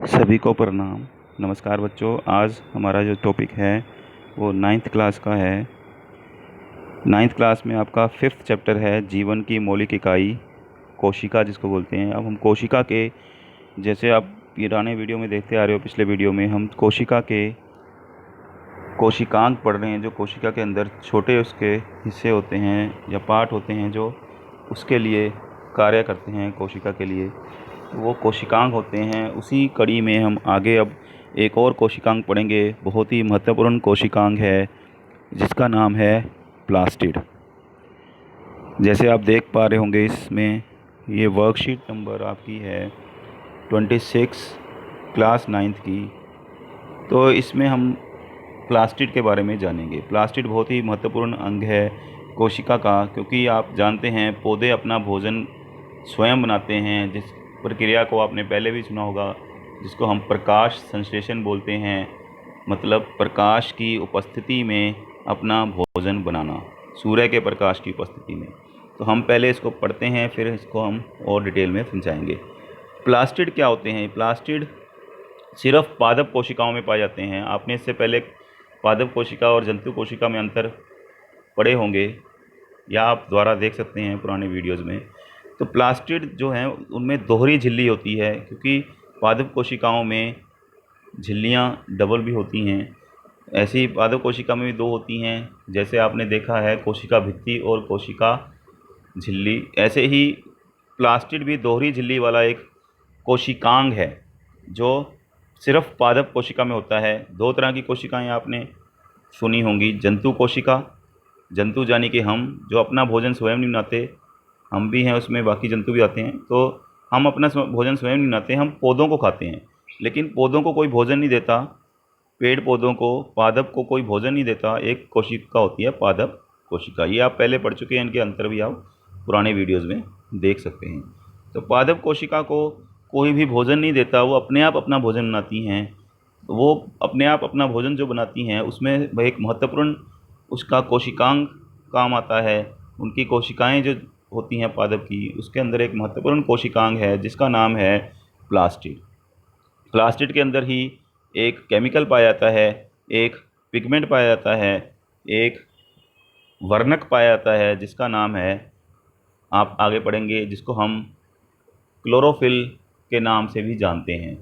सभी को प्रणाम। नमस्कार बच्चों, आज हमारा जो टॉपिक है वो 9th क्लास का है। 9th क्लास में आपका 5th चैप्टर है जीवन की मौलिक इकाई कोशिका जिसको बोलते हैं। अब हम कोशिका के, जैसे आप पुराने वीडियो में देखते आ रहे हो, पिछले वीडियो में हम कोशिका के कोशिकांग पढ़ रहे हैं। जो कोशिका के अंदर छोटे उसके हिस्से होते हैं या पार्ट होते हैं जो उसके लिए कार्य करते हैं, कोशिका के लिए, वो कोशिकांग होते हैं। उसी कड़ी में हम आगे अब एक और कोशिकांग पढ़ेंगे। बहुत ही महत्वपूर्ण कोशिकांग है जिसका नाम है प्लास्टिड। जैसे आप देख पा रहे होंगे, इसमें ये वर्कशीट नंबर आपकी है 26 क्लास 9th की। तो इसमें हम प्लास्टिड के बारे में जानेंगे। प्लास्टिड बहुत ही महत्वपूर्ण अंग है कोशिका का, क्योंकि आप जानते हैं पौधे अपना भोजन स्वयं बनाते हैं, जिस प्रक्रिया को आपने पहले भी सुना होगा, जिसको हम प्रकाश संश्लेषण बोलते हैं। मतलब प्रकाश की उपस्थिति में अपना भोजन बनाना, सूर्य के प्रकाश की उपस्थिति में। तो हम पहले इसको पढ़ते हैं, फिर इसको हम और डिटेल में समझाएंगे। प्लास्टिड क्या होते हैं? प्लास्टिड सिर्फ पादप कोशिकाओं में पाए जाते हैं। आपने इससे पहले पादप कोशिका और जंतु कोशिका में अंतर पढ़े होंगे, या आप द्वारा देख सकते हैं पुराने वीडियोज़ में। तो प्लास्टिड जो हैं उनमें दोहरी झिल्ली होती है, क्योंकि पादप कोशिकाओं में झिल्लियाँ डबल भी होती हैं। ऐसी पादप कोशिका में भी दो होती हैं, जैसे आपने देखा है कोशिका भित्ति और कोशिका झिल्ली। ऐसे ही प्लास्टिड भी दोहरी झिल्ली वाला एक कोशिकांग है जो सिर्फ पादप कोशिका में होता है। दो तरह की कोशिकाएं आपने सुनी होंगी। जंतु कोशिका, जंतु यानी कि हम जो अपना भोजन स्वयं नहीं बनाते, हम भी हैं उसमें, बाकी जंतु भी आते हैं। तो हम अपना भोजन स्वयं नहीं बनाते, हम पौधों को खाते हैं। लेकिन पौधों को कोई भोजन नहीं देता, पेड़ पौधों को, पादप को कोई भोजन नहीं देता। एक कोशिका होती है पादप कोशिका, ये आप पहले पढ़ चुके हैं, इनके अंतर भी आप पुराने वीडियोज़ में देख सकते हैं। तो पादप कोशिका को कोई भी भोजन नहीं देता, वो अपने आप अपना भोजन बनाती हैं। वो अपने आप अपना भोजन जो बनाती हैं उसमें वह एक महत्वपूर्ण उसका कोशिकांग काम आता है। उनकी कोशिकाएं जो होती हैं पादप की, उसके अंदर एक महत्वपूर्ण कोशिकांग है जिसका नाम है प्लास्टिड। प्लास्टिड के अंदर ही एक केमिकल पाया जाता है, एक पिगमेंट पाया जाता है, एक वर्णक पाया जाता है जिसका नाम है, आप आगे पढ़ेंगे, जिसको हम क्लोरोफिल के नाम से भी जानते हैं।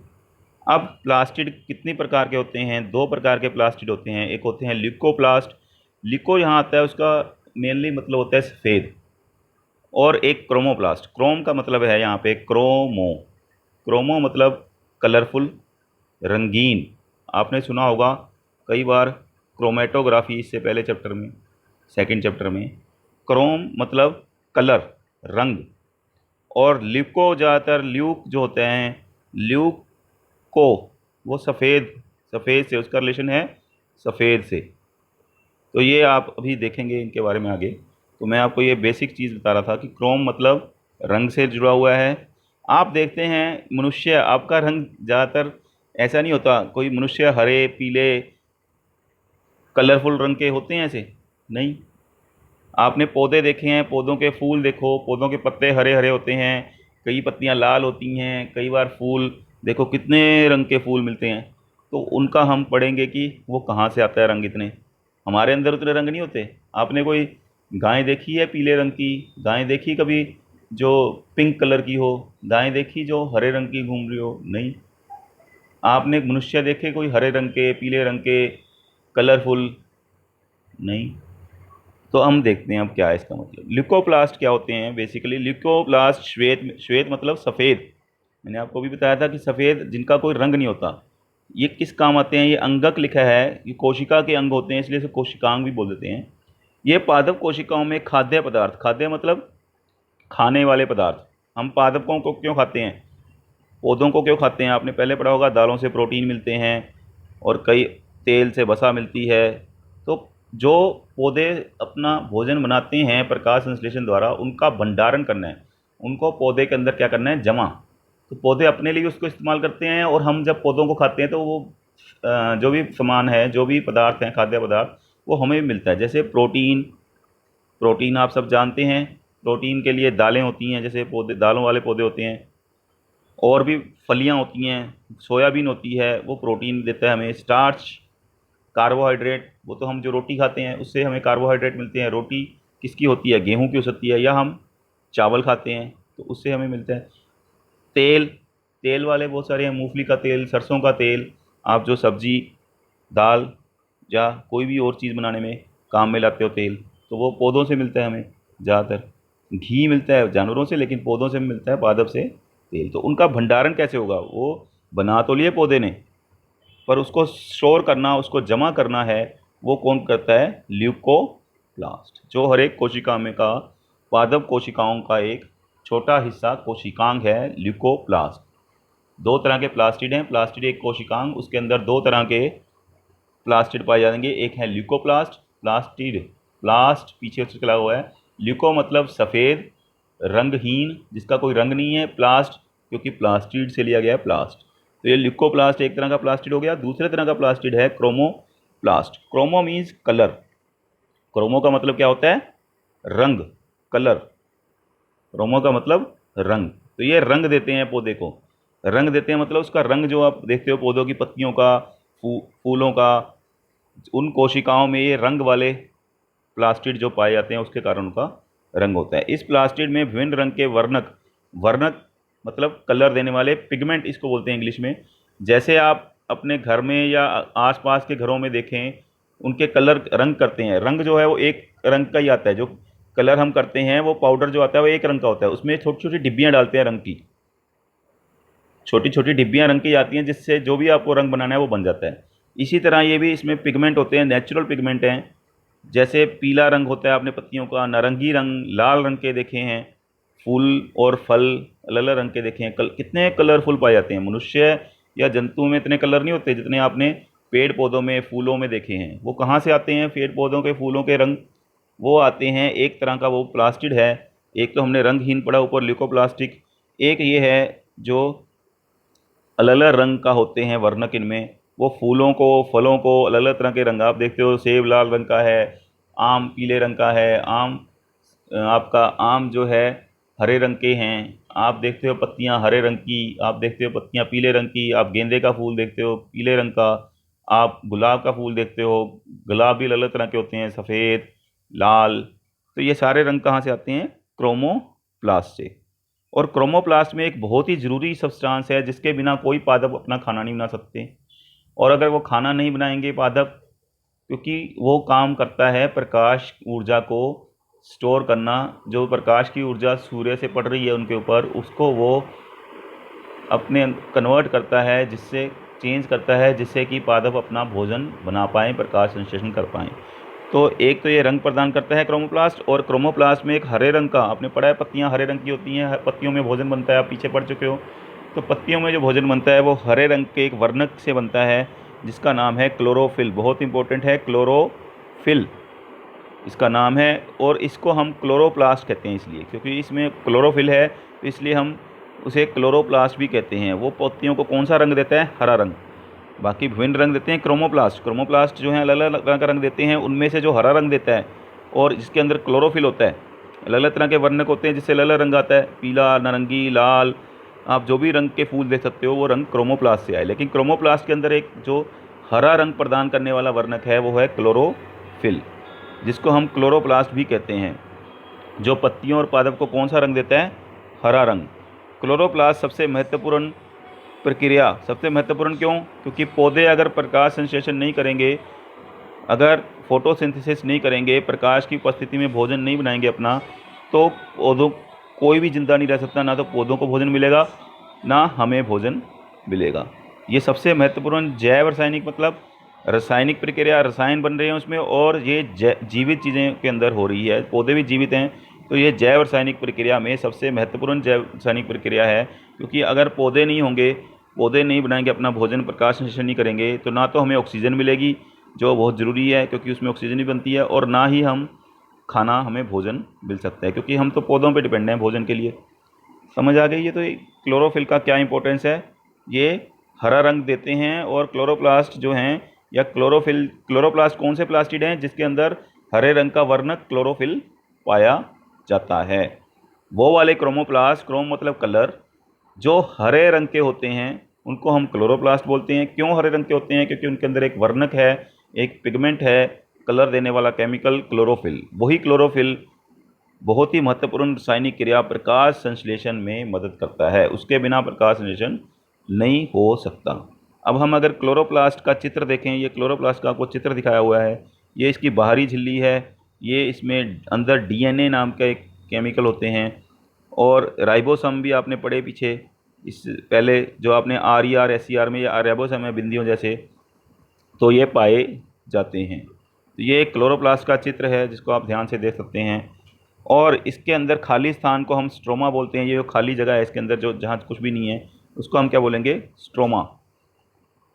अब प्लास्टिड कितनी प्रकार के होते हैं? दो प्रकार के प्लास्टिड होते हैं। एक होते हैं ल्यूकोप्लास्ट, लिको यहाँ आता है, उसका मेनली मतलब होता है सफ़ेद। और एक क्रोमोप्लास्ट, क्रोम का मतलब है यहाँ पे क्रोमो, क्रोमो मतलब कलरफुल, रंगीन। आपने सुना होगा कई बार क्रोमेटोग्राफी, इससे पहले चैप्टर में, सेकंड चैप्टर में। क्रोम मतलब कलर, रंग। और ल्यूको, ज़्यादातर ल्यूक जो होते हैं, ल्यूक को, वो सफ़ेद, सफ़ेद से उसका रिलेशन है, सफ़ेद से। तो ये आप अभी देखेंगे इनके बारे में आगे। तो मैं आपको ये बेसिक चीज़ बता रहा था कि क्रोम मतलब रंग से जुड़ा हुआ है। आप देखते हैं मनुष्य, आपका रंग ज़्यादातर ऐसा नहीं होता। कोई मनुष्य हरे पीले कलरफुल रंग के होते हैं ऐसे नहीं। आपने पौधे देखे हैं, पौधों के फूल देखो, पौधों के पत्ते हरे हरे होते हैं, कई पत्तियां लाल होती हैं, कई बार फूल देखो कितने रंग के फूल मिलते हैं। तो उनका हम पढ़ेंगे कि वो कहाँ से आता है रंग। इतने हमारे अंदर उतने रंग नहीं होते। आपने कोई गाय देखी है पीले रंग की? गाय देखी कभी जो पिंक कलर की हो? गाय देखी जो हरे रंग की घूम रही हो? नहीं। आपने मनुष्य देखे कोई हरे रंग के, पीले रंग के, कलरफुल? नहीं। तो हम देखते हैं अब क्या है इसका मतलब। ल्यूकोप्लास्ट क्या होते हैं? बेसिकली ल्यूकोप्लास्ट श्वेत, श्वेत मतलब सफ़ेद। मैंने आपको भी बताया था कि सफ़ेद जिनका कोई रंग नहीं होता, ये किस काम आते हैं? ये अंगक लिखा है, ये कोशिका के अंग होते हैं, इसलिए इसे कोशिकांग भी बोल देते हैं। ये पादप कोशिकाओं में खाद्य पदार्थ, खाद्य मतलब खाने वाले पदार्थ। हम पादपों को क्यों खाते हैं, पौधों को क्यों खाते हैं? आपने पहले पढ़ा होगा, दालों से प्रोटीन मिलते हैं और कई तेल से वसा मिलती है। तो जो पौधे अपना भोजन बनाते हैं प्रकाश संश्लेषण द्वारा, उनका भंडारण करना है, उनको पौधे के अंदर क्या करना है, जमा। तो पौधे अपने लिए उसको इस्तेमाल करते हैं, और हम जब पौधों को खाते हैं तो वो जो भी सामान है, जो भी पदार्थ हैं, खाद्य पदार्थ, वो हमें भी मिलता है। जैसे प्रोटीन, प्रोटीन आप सब जानते हैं। प्रोटीन के लिए दालें होती हैं, जैसे पौधे, दालों वाले पौधे होते हैं, और भी फलियां होती हैं, सोयाबीन होती है, वो प्रोटीन देता है हमें। स्टार्च, कार्बोहाइड्रेट, वो तो हम जो रोटी खाते हैं उससे हमें कार्बोहाइड्रेट मिलते हैं। रोटी किसकी होती है? गेहूं की हो सकती है, या हम चावल खाते हैं तो उससे हमें मिलता है। तेल, तेल वाले बहुत सारे हैं, मूंगफली का तेल, सरसों का तेल, आप जो सब्जी, दाल या कोई भी और चीज़ बनाने में काम में लाते हो तेल, तो वो पौधों से मिलता है हमें ज़्यादातर। घी मिलता है जानवरों से, लेकिन पौधों से मिलता है, पादप से तेल। तो उनका भंडारण कैसे होगा? वो बना तो लिए पौधे ने, पर उसको स्टोर करना, उसको जमा करना है, वो कौन करता है? ल्यूकोप्लास्ट, जो हर एक कोशिका में का पादप कोशिकाओं का एक छोटा हिस्सा कोशिकांग है, ल्यूकोप्लास्ट। दो तरह के प्लास्टिड हैं, प्लास्टिड एक कोशिकांग, उसके अंदर दो तरह के प्लास्टिड पाए जाएंगे। एक है ल्यूकोप्लास्ट, प्लास्टिड, प्लास्ट पीछे से चला हुआ है। ल्यूको मतलब सफ़ेद, रंगहीन, जिसका कोई रंग नहीं है। प्लास्ट क्योंकि प्लास्टिड से लिया गया है प्लास्ट, तो ये ल्यूकोप्लास्ट एक तरह का प्लास्टिड हो गया। दूसरे तरह का प्लास्टिड है chromoplast. Chromo means colour. Chromo का मतलब क्या होता है? रंग, कलर। क्रोमो का मतलब रंग। तो ये रंग देते हैं पौधे को। रंग देते हैं मतलब उसका रंग जो आप देखते हो पौधों की पत्तियों का, फूलों का, उन कोशिकाओं में ये रंग वाले प्लास्टिड जो पाए जाते हैं उसके कारण उनका रंग होता है। इस प्लास्टिड में विभिन्न रंग के वर्णक, वर्णक मतलब कलर देने वाले, पिगमेंट इसको बोलते हैं इंग्लिश में। जैसे आप अपने घर में या आसपास के घरों में देखें, उनके कलर रंग करते हैं, रंग जो है वो एक रंग का ही आता है। जो कलर हम करते हैं वो पाउडर जो आता है वो एक रंग का होता है। उसमें छोटी छोटी डिब्बियाँ डालते हैं रंग की, छोटी छोटी डिब्बियाँ रंग की आती हैं, जिससे जो भी आपको रंग बनाना है वो बन जाता है। इसी तरह ये भी इसमें पिगमेंट होते हैं, नेचुरल पिगमेंट हैं। जैसे पीला रंग होता है अपने पत्तियों का, नारंगी रंग, लाल रंग के देखे हैं फूल और फल, अलग अलग रंग के देखे हैं। कितने कलरफुल पाए जाते हैं। मनुष्य या जंतु में इतने कलर नहीं होते जितने आपने पेड़ पौधों में, फूलों में देखे हैं। वो कहाँ से आते हैं पेड़ पौधों के, फूलों के रंग? वो आते हैं एक तरह का वो प्लास्टिड है। एक तो हमने रंगहीन पढ़ा ऊपर ल्यूकोप्लास्टिक, एक ये है जो अलग अलग रंग का होते हैं वर्णक इनमें। वो फूलों को, फलों को अलग अलग तरह के रंग आप देखते हो। सेब लाल रंग का है, आम पीले रंग का है, आम आपका आम जो है हरे रंग के हैं। आप देखते हो पत्तियां हरे रंग की, आप देखते हो पत्तियां पीले रंग की। आप गेंदे का फूल देखते हो पीले रंग का, आप गुलाब का फूल देखते हो, गुलाब भी अलग अलग तरह के होते हैं, सफ़ेद, लाल। तो ये सारे रंग कहाँ से आते हैं? क्रोमोप्लास्ट से। और क्रोमोप्लास्ट में एक बहुत ही ज़रूरी सब्सटेंस है जिसके बिना कोई पादप अपना खाना नहीं बना सकते। और अगर वो खाना नहीं बनाएंगे पादप, क्योंकि वो काम करता है प्रकाश ऊर्जा को स्टोर करना। जो प्रकाश की ऊर्जा सूर्य से पड़ रही है उनके ऊपर, उसको वो अपने कन्वर्ट करता है, जिससे चेंज करता है, जिससे कि पादप अपना भोजन बना पाएँ, प्रकाश संश्लेषण कर पाएँ। तो एक तो ये रंग प्रदान करता है क्रोमोप्लास्ट। और क्रोमोप्लास्ट में एक हरे रंग का, आपने पढ़ा है पत्तियां हरे रंग की होती हैं, पत्तियों में भोजन बनता है, आप पीछे पढ़ चुके हो। तो पत्तियों में जो भोजन बनता है वो हरे रंग के एक वर्णक से बनता है जिसका नाम है क्लोरोफिल। बहुत इंपॉर्टेंट है, क्लोरोफिल इसका नाम है। और इसको हम क्लोरोप्लास्ट कहते हैं इसलिए, क्योंकि इसमें क्लोरोफिल है, तो इसलिए हम उसे क्लोरोप्लास्ट भी कहते हैं। वो पत्तियों को कौन सा रंग देता है? हरा रंग। बाकी विभिन्न रंग देते हैं क्रोमोप्लास्ट। क्रोमोप्लास्ट जो है अलग अलग तरह का रंग देते हैं। उनमें से जो हरा रंग देता है और जिसके अंदर क्लोरोफिल होता है, अलग अलग तरह के वर्णक होते हैं जिससे अलग अलग रंग आता है, पीला, नारंगी, लाल। आप जो भी रंग के फूल देख सकते हो वो रंग क्रोमोप्लास्ट से आए। लेकिन क्रोमोप्लास्ट के अंदर एक जो हरा रंग प्रदान करने वाला वर्णक है वो है क्लोरोफिल, जिसको हम क्लोरोप्लास्ट भी कहते हैं, जो पत्तियों और पादप को कौन सा रंग देता है? हरा रंग। क्लोरोप्लास्ट सबसे महत्वपूर्ण प्रक्रिया, सबसे महत्वपूर्ण क्यों? क्योंकि पौधे अगर प्रकाश संश्लेषण नहीं करेंगे, अगर फोटोसिंथेसिस नहीं करेंगे, प्रकाश की उपस्थिति में भोजन नहीं बनाएंगे अपना, तो पौधों, कोई भी जिंदा नहीं रह सकता। ना तो पौधों को भोजन मिलेगा, ना हमें भोजन मिलेगा। ये सबसे महत्वपूर्ण जैव रासायनिक, मतलब रासायनिक प्रक्रिया, रसायन बन रहे हैं उसमें, और ये जीवित चीज़ें के अंदर हो रही है, पौधे भी जीवित हैं। तो ये जैव रासायनिक प्रक्रिया में सबसे महत्वपूर्ण जैव रासायनिक प्रक्रिया है। क्योंकि अगर पौधे नहीं होंगे, पौधे नहीं बनाएंगे अपना भोजन, प्रकाश संश्लेषण नहीं करेंगे, तो ना तो हमें ऑक्सीजन मिलेगी जो बहुत ज़रूरी है क्योंकि उसमें ऑक्सीजन ही बनती है, और ना ही हम खाना, हमें भोजन मिल सकता है, क्योंकि हम तो पौधों पे डिपेंड हैं भोजन के लिए। समझ आ गई? ये तो क्लोरोफिल का क्या इंपॉर्टेंस है। ये हरा रंग देते हैं। और क्लोरोप्लास्ट जो हैं, या क्लोरोफिल, क्लोरोप्लास्ट कौन से प्लास्टिड हैं? जिसके अंदर हरे रंग का वर्णक क्लोरोफिल पाया जाता है। वो वाले क्रोमोप्लास्ट, क्रोम मतलब कलर, जो हरे रंग के होते हैं उनको हम क्लोरोप्लास्ट बोलते हैं। क्यों हरे रंग के होते हैं? क्योंकि उनके अंदर एक वर्णक है, एक पिगमेंट है, कलर देने वाला केमिकल क्लोरोफिल। वही क्लोरोफिल बहुत ही महत्वपूर्ण रासायनिक क्रिया प्रकाश संश्लेषण में मदद करता है, उसके बिना प्रकाश संश्लेषण नहीं हो सकता। अब हम अगर क्लोरोप्लास्ट का चित्र देखें, ये क्लोरोप्लास्ट का आपको चित्र दिखाया हुआ है, ये इसकी बाहरी झिल्ली है, ये इसमें अंदर डीएनए नाम का एक केमिकल होते हैं, और राइबोसम भी आपने पढ़े पीछे इस पहले जो आपने R E R S E R में, या राइबोसम है बिंदियों जैसे, तो ये पाए जाते हैं। तो ये एक क्लोरोप्लास्ट का चित्र है जिसको आप ध्यान से देख सकते हैं। और इसके अंदर खाली स्थान को हम स्ट्रोमा बोलते हैं। ये जो खाली जगह है इसके अंदर, जो जहाँ कुछ भी नहीं है, उसको हम क्या बोलेंगे? स्ट्रोमा।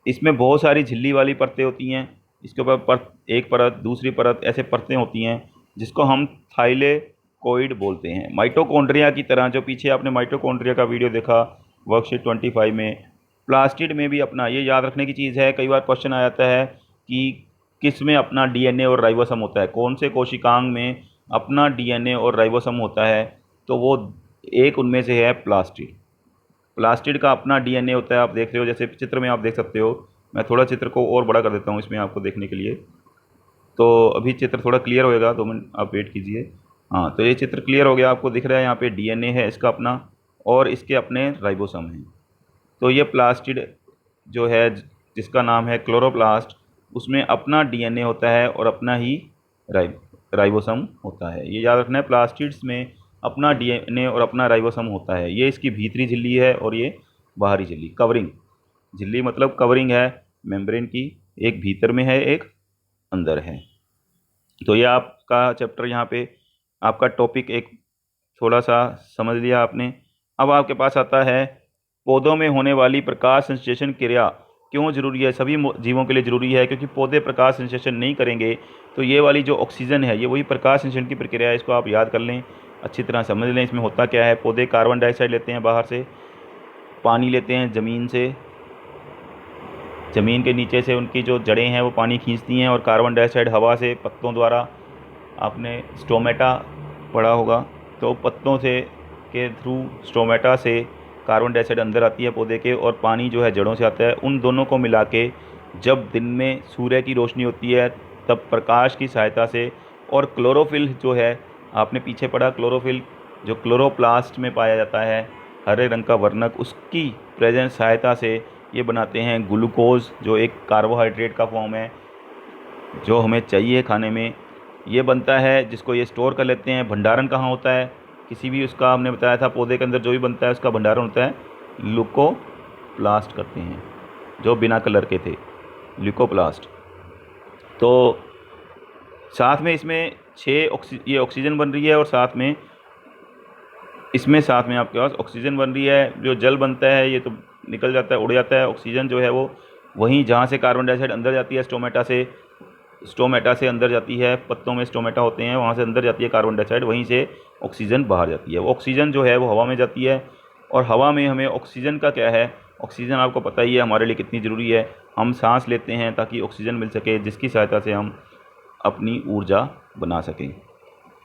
इसमें बहुत सारी झिल्ली वाली परतें होती हैं, इसके ऊपर एक परत, दूसरी परत, ऐसे परतें होती हैं जिसको हम थाइलेकोइड बोलते हैं। माइटोकॉन्ड्रिया की तरह, जो पीछे आपने माइटोकॉन्ड्रिया का वीडियो देखा वर्कशीट 25 में, प्लास्टिड में भी अपना, ये याद रखने की चीज़ है, कई बार क्वेश्चन आ जाता है कि किस में अपना डीएनए और राइबोसम होता है, कौन से कोशिकांग में अपना डीएनए और राइबोसम होता है, तो वो एक उनमें से है प्लास्टिड। प्लास्टिड का अपना डीएनए होता है, आप देख रहे हो जैसे चित्र में आप देख सकते हो। मैं थोड़ा चित्र को और बड़ा कर देता हूँ इसमें आपको देखने के लिए, तो अभी चित्र थोड़ा क्लियर होएगा, 2 मिनट आप वेट कीजिए। हाँ, तो ये चित्र क्लियर हो गया, आपको दिख रहा है यहाँ पे डीएनए है इसका अपना, और इसके अपने राइबोसम हैं। तो ये प्लास्टिड जो है, जिसका नाम है क्लोरोप्लास्ट, उसमें अपना डीएनए होता है और अपना ही राइबोसम होता है। ये याद रखना है, प्लास्टिड्स में अपना डीएनए और अपना राइबोसम होता है। ये इसकी भीतरी झिल्ली है और ये बाहरी झिल्ली, कवरिंग झिल्ली मतलब कवरिंग है मेम्ब्रेन की, एक भीतर में है एक अंदर है। तो ये आपका चैप्टर, यहाँ पे आपका टॉपिक एक थोड़ा सा समझ लिया आपने। अब आपके पास आता है पौधों में होने वाली प्रकाश संश्लेषण क्रिया क्यों जरूरी है? सभी जीवों के लिए जरूरी है, क्योंकि पौधे प्रकाश संश्लेषण नहीं करेंगे तो ये वाली जो ऑक्सीजन है, ये वही प्रकाश संश्लेषण की प्रक्रिया है। इसको आप याद कर लें, अच्छी तरह समझ लें इसमें होता क्या है। पौधे कार्बन डाइऑक्साइड लेते हैं बाहर से, पानी लेते हैं ज़मीन से, ज़मीन के नीचे से उनकी जो जड़ें हैं वो पानी खींचती हैं, और कार्बन डाइऑक्साइड हवा से पत्तों द्वारा, आपने स्टोमेटा पढ़ा होगा, तो पत्तों से के थ्रू स्टोमेटा से कार्बन डाइऑक्साइड अंदर आती है पौधे के, और पानी जो है जड़ों से आता है। उन दोनों को मिला के जब दिन में सूर्य की रोशनी होती है तब प्रकाश की सहायता से, और क्लोरोफिल जो है आपने पीछे पढ़ा, क्लोरोफिल जो क्लोरोप्लास्ट में पाया जाता है, हरे रंग का वर्णक, उसकी प्रेजेंट सहायता से ये बनाते हैं ग्लूकोज, जो एक कार्बोहाइड्रेट का फॉर्म है जो हमें चाहिए खाने में। ये बनता है जिसको ये स्टोर कर लेते हैं। भंडारण कहाँ होता है? किसी भी उसका, हमने बताया था पौधे के अंदर जो भी बनता है उसका भंडारण होता है ल्यूकोप्लास्ट करते हैं, जो बिना कलर के थे, ल्यूकोप्लास्ट। तो साथ में इसमें ये ऑक्सीजन बन रही है, और साथ में आपके पास ऑक्सीजन बन रही है। जो जल बनता है ये तो निकल जाता है, उड़ जाता है। ऑक्सीजन जो है वो वहीं जहाँ से कार्बन डाइऑक्साइड अंदर जाती है स्टोमेटा से अंदर जाती है, पत्तों में स्टोमेटा होते हैं, वहाँ से अंदर जाती है कार्बन डाइऑक्साइड, वहीं से ऑक्सीजन बाहर जाती है। वो ऑक्सीजन जो है वो हवा में जाती है, और हवा में हमें ऑक्सीजन का क्या है, ऑक्सीजन आपको पता ही है हमारे लिए कितनी ज़रूरी है। हम सांस लेते हैं ताकि ऑक्सीजन मिल सके, जिसकी सहायता से हम अपनी ऊर्जा बना सकें।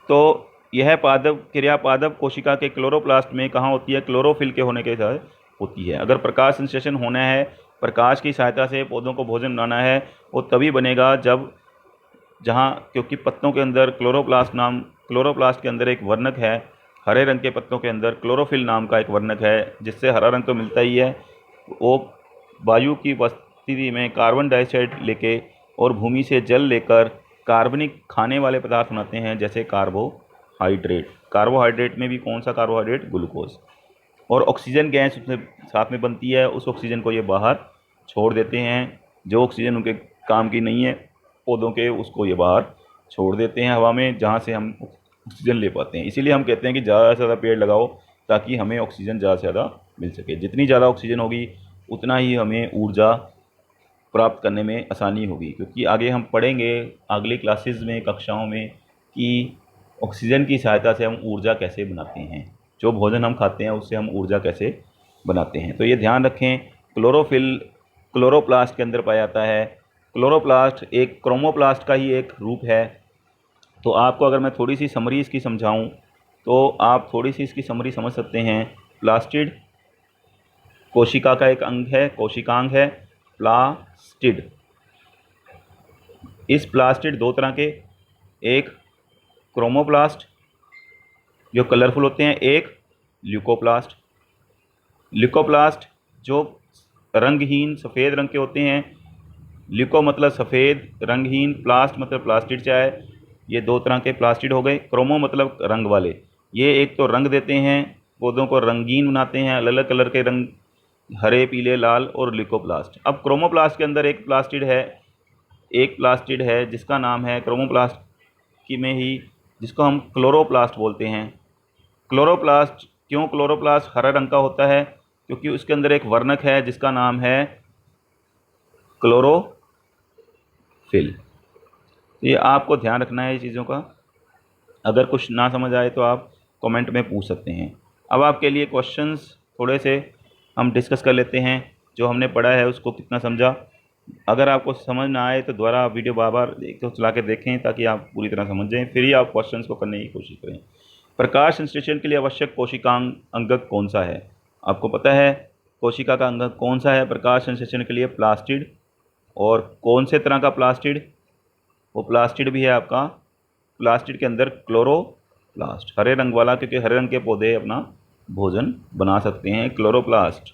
तो यह पादप क्रिया पादप कोशिका के क्लोरोप्लास्ट में कहाँ होती है? क्लोरोफिल के होने के साथ होती है। अगर प्रकाश संश्लेषण होना है, प्रकाश की सहायता से पौधों को भोजन बनाना है, वो तभी बनेगा क्योंकि पत्तों के अंदर क्लोरोप्लास्ट के अंदर एक वर्णक है, हरे रंग के पत्तों के अंदर क्लोरोफिल नाम का एक वर्णक है, जिससे हरा रंग तो मिलता ही है। वो वायु की उपस्थिति में कार्बन डाइऑक्साइड लेके और भूमि से जल लेकर कार्बनिक खाने वाले पदार्थ बनाते हैं, जैसे कार्बोहाइड्रेट में भी कौन सा कार्बोहाइड्रेट? ग्लूकोज। और ऑक्सीजन गैस उसमें साथ में बनती है, उस ऑक्सीजन को ये बाहर छोड़ देते हैं। जो ऑक्सीजन उनके काम की नहीं है पौधों के, उसको ये बाहर छोड़ देते हैं हवा में, जहाँ से हम ऑक्सीजन ले पाते हैं। इसीलिए हम कहते हैं कि ज़्यादा से ज़्यादा पेड़ लगाओ ताकि हमें ऑक्सीजन ज़्यादा से ज़्यादा मिल सके। जितनी ज़्यादा ऑक्सीजन होगी उतना ही हमें ऊर्जा प्राप्त करने में आसानी होगी, क्योंकि आगे हम पढ़ेंगे अगली क्लासेस में, कक्षाओं में, कि ऑक्सीजन की सहायता से हम ऊर्जा कैसे बनाते हैं, जो भोजन हम खाते हैं उससे हम ऊर्जा कैसे बनाते हैं। तो ये ध्यान रखें, क्लोरोफिल क्लोरोप्लास्ट के अंदर पाया जाता है। क्लोरोप्लास्ट एक क्रोमोप्लास्ट का ही एक रूप है। तो आपको अगर मैं थोड़ी सी समरी इसकी समझाऊं तो आप थोड़ी सी इसकी समरी समझ सकते हैं। प्लास्टिड कोशिका का एक अंग है, कोशिकांग है प्लास्टिड। इस प्लास्टिड दो तरह के, एक क्रोमोप्लास्ट जो कलरफुल होते हैं, एक ल्यूकोप्लास्ट। ल्यूकोप्लास्ट जो रंगहीन सफ़ेद रंग के होते हैं, ल्यूको मतलब सफ़ेद, रंगहीन, प्लास्ट मतलब प्लास्टिड चाहे, ये दो तरह के प्लास्टिड हो गए। क्रोमो मतलब रंग वाले, ये एक तो रंग देते हैं, पौधों को रंगीन बनाते हैं, अलग अलग कलर के रंग, हरे, पीले, लाल, और ल्यूकोप्लास्ट। अब क्रोमोप्लास्ट के अंदर एक प्लास्टिड है जिसका नाम है क्रोमोप्लास्ट की में ही, जिसको हम क्लोरोप्लास्ट बोलते हैं। क्लोरोप्लास्ट, क्यों क्लोरोप्लास्ट हरा रंग का होता है? क्योंकि उसके अंदर एक वर्णक है जिसका नाम है क्लोरोफिल। ये आपको ध्यान रखना है ये चीज़ों का। अगर कुछ ना समझ आए तो आप कमेंट में पूछ सकते हैं। अब आपके लिए क्वेश्चंस थोड़े से हम डिस्कस कर लेते हैं, जो हमने पढ़ा है उसको कितना समझा। अगर आपको समझ ना आए तो दोबारा वीडियो बार बार एक तो चला के देखें ताकि आप पूरी तरह समझ जाएं, फिर ही आप क्वेश्चंस को करने की कोशिश करें। प्रकाश संश्लेषण के लिए आवश्यक कोशिकांग अंगक कौन सा है? आपको पता है कोशिका का अंगक कौन सा है प्रकाश संश्लेषण के लिए? प्लास्टिड। और कौन से तरह का प्लास्टिड? वो प्लास्टिड भी है आपका, प्लास्टिड के अंदर क्लोरोप्लास्ट, हरे रंग वाला, क्योंकि हरे रंग के पौधे अपना भोजन बना सकते हैं। क्लोरोप्लास्ट,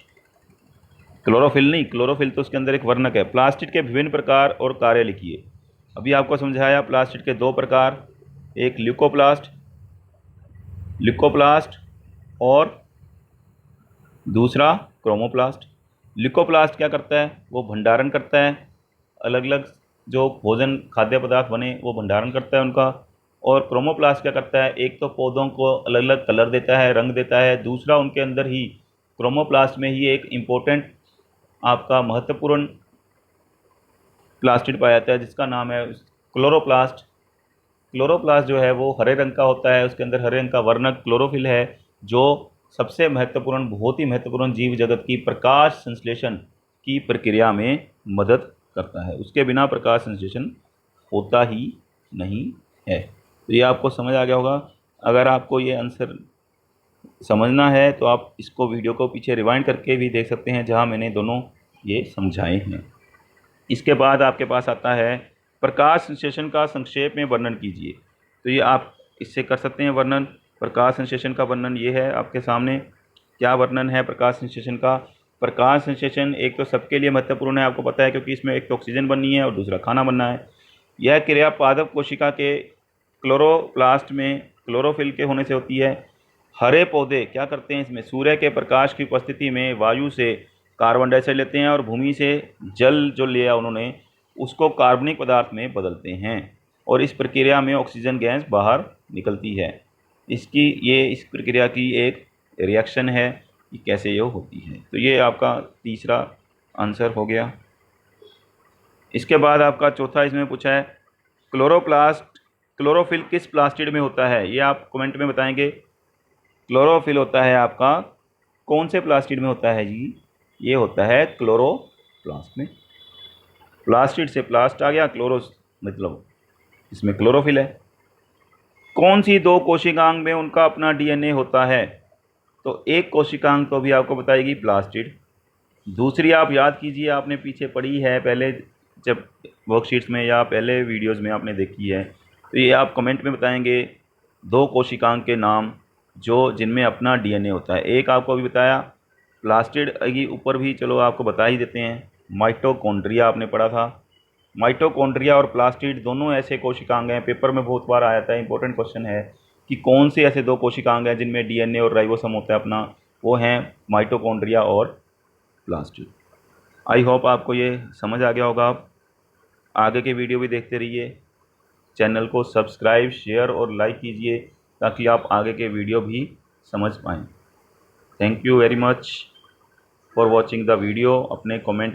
क्लोरोफिल नहीं, क्लोरोफिल तो उसके अंदर एक वर्णक है। प्लास्टिड के विभिन्न प्रकार और कार्य लिखिए। अभी आपको समझाया प्लास्टिड के दो प्रकार, एक ल्यूकोप्लास्ट और दूसरा क्रोमोप्लास्ट। ल्यूकोप्लास्ट क्या करता है? वो भंडारण करता है, अलग अलग जो भोजन खाद्य पदार्थ बने वो भंडारण करता है उनका। और क्रोमोप्लास्ट क्या करता है? एक तो पौधों को अलग अलग कलर देता है, रंग देता है, दूसरा उनके अंदर ही क्रोमोप्लास्ट में ही एक इम्पोर्टेंट आपका महत्वपूर्ण प्लास्टिड पाया जाता है जिसका नाम है क्लोरोप्लास्ट। क्लोरोप्लास्ट जो है वो हरे रंग का होता है, उसके अंदर हरे रंग का वर्णक क्लोरोफिल है, जो सबसे महत्वपूर्ण, बहुत ही महत्वपूर्ण जीव जगत की प्रकाश संश्लेषण की प्रक्रिया में मदद करता है। उसके बिना प्रकाश संश्लेषण होता ही नहीं है। तो ये आपको समझ आ गया होगा। अगर आपको ये आंसर समझना है तो आप इसको वीडियो को पीछे रिवाइंड करके भी देख सकते हैं जहाँ मैंने दोनों ये समझाए हैं। इसके बाद आपके पास आता है प्रकाश संश्लेषण का संक्षेप में वर्णन कीजिए। तो ये आप इससे कर सकते हैं वर्णन। प्रकाश संश्लेषण का वर्णन ये है आपके सामने। क्या वर्णन है प्रकाश संश्लेषण का? प्रकाश संश्लेषण एक तो सबके लिए महत्वपूर्ण है, आपको पता है, क्योंकि इसमें एक तो ऑक्सीजन बननी है और दूसरा खाना बनना है। यह क्रिया पादप कोशिका के क्लोरोप्लास्ट में क्लोरोफिल के होने से होती है। हरे पौधे क्या करते हैं? इसमें सूर्य के प्रकाश की उपस्थिति में वायु से कार्बन डाइऑक्साइड लेते हैं और भूमि से जल जो लिया उन्होंने उसको कार्बनिक पदार्थ में बदलते हैं, और इस प्रक्रिया में ऑक्सीजन गैस बाहर निकलती है। इस प्रक्रिया की एक रिएक्शन है कि कैसे ये होती है। तो ये आपका तीसरा आंसर हो गया। इसके बाद आपका चौथा इसमें पूछा है क्लोरोफिल किस प्लास्टिड में होता है? ये आप कमेंट में बताएंगे। क्लोरोफिल होता है आपका कौन से प्लास्टिड में होता है जी? ये होता है क्लोरोप्लास्ट में। प्लास्टिड से प्लास्ट आ गया, क्लोरो मतलब इसमें क्लोरोफिल है। कौन सी दो कोशिकांग में उनका अपना डीएनए होता है? तो एक कोशिकांग तो भी आपको बताएगी प्लास्टिड, दूसरी आप याद कीजिए, आपने पीछे पढ़ी है पहले जब वर्कशीट्स में या पहले वीडियोस में आपने देखी है। तो ये आप कमेंट में बताएंगे दो कोशिकांग के नाम जो जिनमें अपना डीएनए होता है। एक आपको अभी बताया प्लास्टिड की ऊपर भी चलो आपको बता ही देते हैं, माइटोकॉन्ड्रिया आपने पढ़ा था। माइटोकॉन्ड्रिया और प्लास्टिड दोनों ऐसे कोशिकांग हैं, पेपर में बहुत बार आया था, इंपॉर्टेंट क्वेश्चन है कि कौन से ऐसे दो कोशिकांग हैं जिनमें डीएनए और राइबोसोम होता है अपना, वो हैं माइटोकॉन्ड्रिया और प्लास्टिड। आई होप आपको ये समझ आ गया होगा। आप आगे के वीडियो भी देखते रहिए, चैनल को सब्सक्राइब, शेयर और लाइक कीजिए ताकि आप आगे के वीडियो भी समझ पाएँ। Thank you very much for watching the video. अपने कमेंट